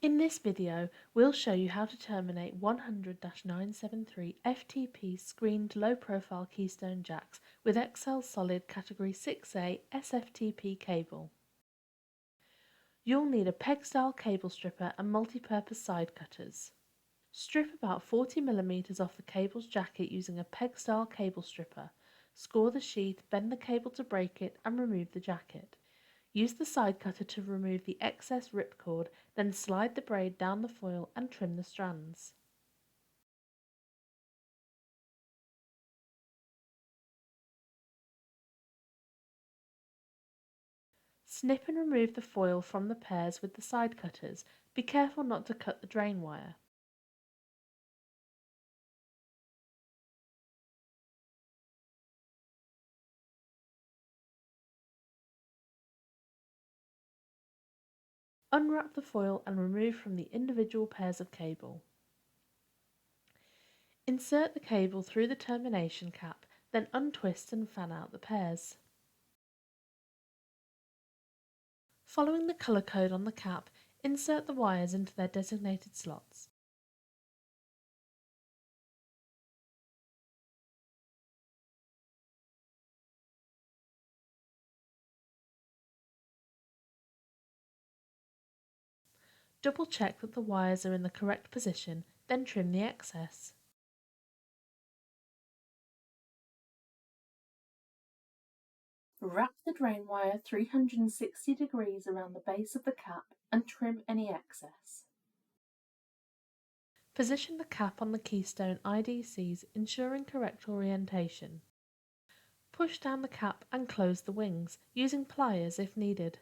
In this video, we'll show you how to terminate 100-973 FTP screened low-profile keystone jacks with XL Solid Category 6A SFTP cable. You'll need a peg-style cable stripper and multi-purpose side cutters. Strip about 40mm off the cable's jacket using a peg-style cable stripper. Score the sheath, bend the cable to break it, and remove the jacket. Use the side cutter to remove the excess ripcord, then slide the braid down the foil and trim the strands. Snip and remove the foil from the pairs with the side cutters. Be careful not to cut the drain wire. Unwrap the foil and remove from the individual pairs of cable. Insert the cable through the termination cap, then untwist and fan out the pairs. Following the colour code on the cap, insert the wires into their designated slots. Double check that the wires are in the correct position, then trim the excess. Wrap the drain wire 360 degrees around the base of the cap and trim any excess. Position the cap on the keystone IDCs, ensuring correct orientation. Push down the cap and close the wings, using pliers if needed.